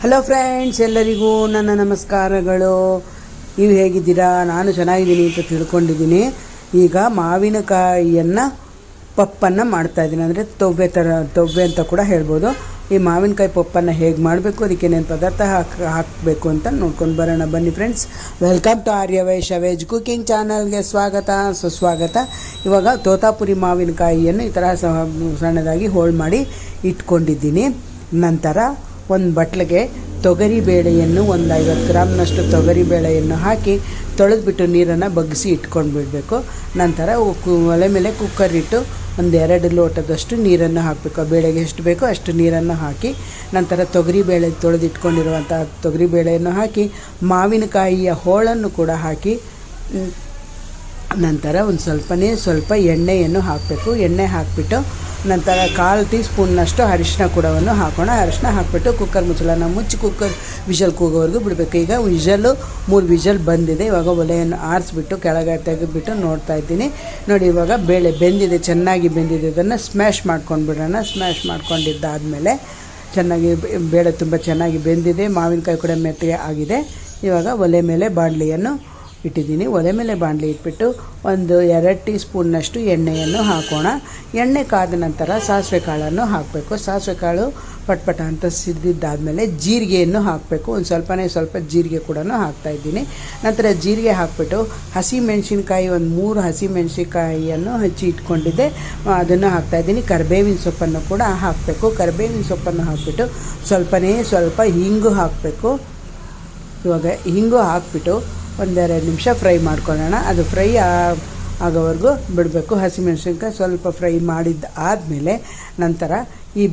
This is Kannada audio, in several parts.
ಹಲೋ ಫ್ರೆಂಡ್ಸ್, ಎಲ್ಲರಿಗೂ ನನ್ನ ನಮಸ್ಕಾರಗಳು. ನೀವು ಹೇಗಿದ್ದೀರಾ? ನಾನು ಚೆನ್ನಾಗಿದ್ದೀನಿ ಅಂತ ತಿಳ್ಕೊಂಡಿದ್ದೀನಿ. ಈಗ ಮಾವಿನಕಾಯಿಯನ್ನು ಪಪ್ಪನ್ನು ಮಾಡ್ತಾಯಿದ್ದೀನಿ, ಅಂದರೆ ತೊವ್ವೆ ಅಂತ ಕೂಡ ಹೇಳ್ಬೋದು. ಈ ಮಾವಿನಕಾಯಿ ಪಪ್ಪನ್ನು ಹೇಗೆ ಮಾಡಬೇಕು, ಅದಕ್ಕೆ ಏನೇನು ಪದಾರ್ಥ ಹಾಕಬೇಕು ಅಂತ ನೋಡ್ಕೊಂಡು ಬರೋಣ. ಬನ್ನಿ friends, welcome to Aryavaishya veg cooking ಚಾನಲ್ಗೆ ಸ್ವಾಗತ, ಸುಸ್ವಾಗತ. ಇವಾಗ ತೋತಾಪುರಿ ಮಾವಿನಕಾಯಿಯನ್ನು ಈ ಥರ ಸಣ್ಣದಾಗಿ ಹೋಳು ಮಾಡಿ ಇಟ್ಕೊಂಡಿದ್ದೀನಿ. ನಂತರ ಒಂದು ಬಟ್ಲಿಗೆ ತೊಗರಿಬೇಳೆಯನ್ನು ಒಂದು 50 ಗ್ರಾಮ್ನಷ್ಟು ತೊಗರಿಬೇಳೆಯನ್ನು ಹಾಕಿ ತೊಳೆದ್ಬಿಟ್ಟು ನೀರನ್ನು ಬಗ್ಗಿಸಿ ಇಟ್ಕೊಂಡು ಬಿಡಬೇಕು. ನಂತರ ಒಲೆ ಮೇಲೆ ಕುಕ್ಕರ್ ಇಟ್ಟು ಒಂದು 2 ಲೋಟದಷ್ಟು ನೀರನ್ನು ಹಾಕಬೇಕು. ಬೇಳೆಗೆ ಎಷ್ಟು ಬೇಕೋ ಅಷ್ಟು ನೀರನ್ನು ಹಾಕಿ ನಂತರ ತೊಗರಿಬೇಳೆ ತೊಳೆದಿಟ್ಕೊಂಡಿರುವಂಥ ತೊಗರಿಬೇಳೆಯನ್ನು ಹಾಕಿ ಮಾವಿನಕಾಯಿಯ ಹೋಳನ್ನು ಕೂಡ ಹಾಕಿ ನಂತರ ಒಂದು ಸ್ವಲ್ಪ ಎಣ್ಣೆಯನ್ನು ಹಾಕಬೇಕು. ಎಣ್ಣೆ ಹಾಕಿಬಿಟ್ಟು ನಂತರ 1/4 ಟೀ ಸ್ಪೂನ್ನಷ್ಟು ಅರಿಶಿನ ಕೂಡವನ್ನು ಹಾಕೋಣ. ಅರಿಶಿನ ಹಾಕಿಬಿಟ್ಟು ಕುಕ್ಕರ್ ಮುಚ್ಚಳನ ಮುಚ್ಚಿ ಕುಕ್ಕರ್ ವಿಷಲ್ ಕೂಗೋವರೆಗೂ ಬಿಡಬೇಕು. ಈಗ 3 ವಿಷಲ್ ಬಂದಿದೆ. ಇವಾಗ ಒಲೆಯನ್ನು ಆರಿಸ್ಬಿಟ್ಟು ಕೆಳಗೆ ತೆಗೆದುಬಿಟ್ಟು ನೋಡ್ತಾ ಇದ್ದೀನಿ. ನೋಡಿ, ಇವಾಗ ಬೇಳೆ ಬೆಂದಿದೆ, ಚೆನ್ನಾಗಿ ಬೆಂದಿದೆ. ಇದನ್ನು ಸ್ಮ್ಯಾಶ್ ಮಾಡ್ಕೊಂಡು ಬಿಡೋಣ. ಸ್ಮ್ಯಾಶ್ ಮಾಡ್ಕೊಂಡಿದ್ದಾದಮೇಲೆ ಚೆನ್ನಾಗಿ ಬೇಳೆ ತುಂಬ ಚೆನ್ನಾಗಿ ಬೆಂದಿದೆ, ಮಾವಿನಕಾಯಿ ಕೂಡ ಮೆತ್ತಗೆ ಆಗಿದೆ. ಇವಾಗ ಒಲೆ ಮೇಲೆ ಬಾಣಲಿಯನ್ನು ಇಟ್ಟಿದ್ದೀನಿ. ಒಲೆ ಮೇಲೆ ಬಾಣಲಿ ಇಟ್ಬಿಟ್ಟು ಒಂದು 2 ಟೀ ಸ್ಪೂನ್ನಷ್ಟು ಎಣ್ಣೆಯನ್ನು ಹಾಕೋಣ. ಎಣ್ಣೆ ಕಾದ ನಂತರ ಸಾಸಿವೆ ಕಾಳನ್ನು ಹಾಕಬೇಕು. ಸಾಸಿವೆ ಕಾಳು ಪಟ್ಪಟ ಅಂತ ಸಿದ್ದಿದ್ದಾದಮೇಲೆ ಜೀರಿಗೆಯನ್ನು ಹಾಕಬೇಕು. ಸ್ವಲ್ಪ ಜೀರಿಗೆ ಕೂಡ ಹಾಕ್ತಾಯಿದ್ದೀನಿ. ನಂತರ ಜೀರಿಗೆ ಹಾಕಿಬಿಟ್ಟು ಹಸಿಮೆಣ್ಸಿನ್ಕಾಯಿ ಒಂದು 3 ಹಸಿಮೆಣ್ಸಿನ್ಕಾಯಿಯನ್ನು ಹಚ್ಚಿ ಇಟ್ಕೊಂಡಿದ್ದೆ, ಅದನ್ನು ಹಾಕ್ತಾಯಿದ್ದೀನಿ. ಕರಿಬೇವಿನ ಸೊಪ್ಪನ್ನು ಕೂಡ ಹಾಕಬೇಕು. ಕರಿಬೇವಿನ ಸೊಪ್ಪನ್ನು ಹಾಕಿಬಿಟ್ಟು ಸ್ವಲ್ಪ ಹಿಂಗು ಹಾಕಬೇಕು. ಇವಾಗ ಹಿಂಗು ಹಾಕಿಬಿಟ್ಟು 1-2 ನಿಮಿಷ ಫ್ರೈ ಮಾಡ್ಕೊಳ್ಳೋಣ. ಅದು ಫ್ರೈ ಆಗೋವರೆಗೂ ಬಿಡಬೇಕು. ಹಸಿಮೆಣಸಿನ್ಕಾಯಿ ಸ್ವಲ್ಪ ಫ್ರೈ ಆದಮೇಲೆ ನಂತರ ಈ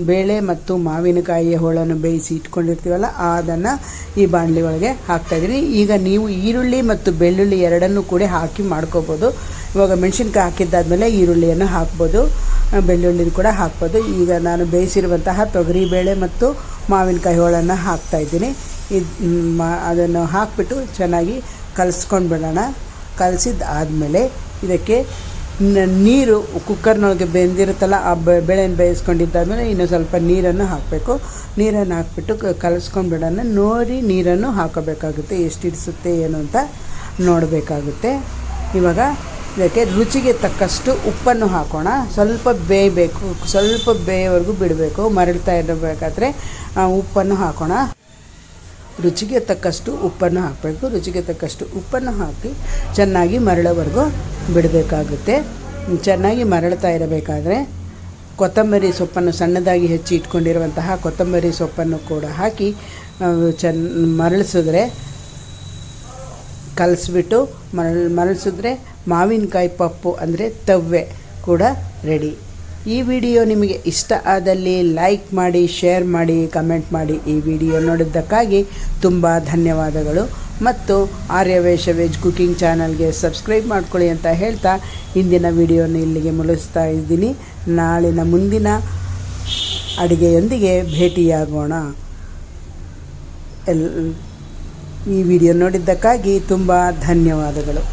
ಬೇಳೆ ಮತ್ತು ಮಾವಿನಕಾಯಿಯ ಹೋಳನ್ನು ಬೇಯಿಸಿ ಇಟ್ಕೊಂಡಿರ್ತೀವಲ್ಲ, ಅದನ್ನು ಈ ಬಾಣಲಿ ಒಳಗೆ ಹಾಕ್ತಾಯಿದ್ದೀನಿ. ಈಗ ನೀವು ಈರುಳ್ಳಿ ಮತ್ತು ಬೆಳ್ಳುಳ್ಳಿ ಎರಡನ್ನೂ ಕೂಡ ಹಾಕಿ ಮಾಡ್ಕೋಬೋದು. ಇವಾಗ ಮೆಣಸಿನ್ಕಾಯಿ ಹಾಕಿದ್ದಾದಮೇಲೆ ಈರುಳ್ಳಿಯನ್ನು ಹಾಕ್ಬೋದು, ಬೆಳ್ಳುಳ್ಳಿ ಕೂಡ ಹಾಕ್ಬೋದು. ಈಗ ನಾನು ಬೇಯಿಸಿರುವಂತಹ ತೊಗರಿಬೇಳೆ ಮತ್ತು ಮಾವಿನಕಾಯಿ ಹೋಳನ್ನು ಹಾಕ್ತಾಯಿದ್ದೀನಿ. ಅದನ್ನು ಹಾಕಿಬಿಟ್ಟು ಚೆನ್ನಾಗಿ ಕಲಿಸ್ಕೊಂಡು ಬಿಡೋಣ. ಕಲಸಿದ್ದಾದಮೇಲೆ ಇದಕ್ಕೆ ನೀರು ಕುಕ್ಕರ್ನೊಳಗೆ ಬೆಂದಿರುತ್ತಲ್ಲ, ಆ ಬೇಳೆಯನ್ನು ಬೇಯಿಸ್ಕೊಂಡಿದ್ದಾದಮೇಲೆ ಇನ್ನೂ ಸ್ವಲ್ಪ ನೀರನ್ನು ಹಾಕಬೇಕು. ನೀರನ್ನು ಹಾಕಿಬಿಟ್ಟು ಕಲಿಸ್ಕೊಂಡು ಬಿಡೋಣ. ನೋಡಿ, ನೀರನ್ನು ಹಾಕಬೇಕಾಗುತ್ತೆ. ಎಷ್ಟು ಇಡಿಸುತ್ತೆ ಏನು ಅಂತ ನೋಡಬೇಕಾಗುತ್ತೆ. ಇವಾಗ ಇದಕ್ಕೆ ರುಚಿಗೆ ತಕ್ಕಷ್ಟು ಉಪ್ಪನ್ನು ಹಾಕೋಣ. ಸ್ವಲ್ಪ ಬೇಯಬೇಕು, ಸ್ವಲ್ಪ ಬೇಯೋವರೆಗೂ ಬಿಡಬೇಕು. ಮರಳ್ತಾ ಇರಬೇಕಾದ್ರೆ ಉಪ್ಪನ್ನು ಹಾಕೋಣ. ರುಚಿಗೆ ತಕ್ಕಷ್ಟು ಉಪ್ಪನ್ನು ಹಾಕಬೇಕು. ರುಚಿಗೆ ತಕ್ಕಷ್ಟು ಉಪ್ಪನ್ನು ಹಾಕಿ ಚೆನ್ನಾಗಿ ಮರಳೋವರೆಗೂ ಬಿಡಬೇಕಾಗುತ್ತೆ. ಚೆನ್ನಾಗಿ ಮರಳ್ತಾ ಇರಬೇಕಾದ್ರೆ ಕೊತ್ತಂಬರಿ ಸೊಪ್ಪನ್ನು ಸಣ್ಣದಾಗಿ ಹೆಚ್ಚಿ ಇಟ್ಕೊಂಡಿರುವಂತಹ ಕೊತ್ತಂಬರಿ ಸೊಪ್ಪನ್ನು ಕೂಡ ಹಾಕಿ ಮರಳಿಸಿದ್ರೆ, ಕಲಸಿಬಿಟ್ಟು ಮರಳಿಸಿದ್ರೆ ಮಾವಿನಕಾಯಿ ಪಪ್ಪು ಅಂದರೆ ತವ್ವೆ ಕೂಡ ರೆಡಿ. ಈ ವಿಡಿಯೋ ನಿಮಗೆ ಇಷ್ಟ ಆದಲ್ಲಿ ಲೈಕ್ ಮಾಡಿ, ಶೇರ್ ಮಾಡಿ, ಕಮೆಂಟ್ ಮಾಡಿ. ಈ ವಿಡಿಯೋ ನೋಡಿದ್ದಕ್ಕಾಗಿ ತುಂಬ ಧನ್ಯವಾದಗಳು. ಮತ್ತು ಆರ್ಯವೈಶ್ಯ ವೆಜ್ ಕುಕಿಂಗ್ ಚಾನಲ್ಗೆ ಸಬ್ಸ್ಕ್ರೈಬ್ ಮಾಡ್ಕೊಳ್ಳಿ ಅಂತ ಹೇಳ್ತಾ ಇಂದಿನ ವಿಡಿಯೋನ ಇಲ್ಲಿಗೆ ಮುಗಿಸ್ತಾ ಇದ್ದೀನಿ. ನಾಳಿನ ಮುಂದಿನ ಅಡುಗೆಯೊಂದಿಗೆ ಭೇಟಿಯಾಗೋಣ. ಈ ವಿಡಿಯೋ ನೋಡಿದ್ದಕ್ಕಾಗಿ ತುಂಬ ಧನ್ಯವಾದಗಳು.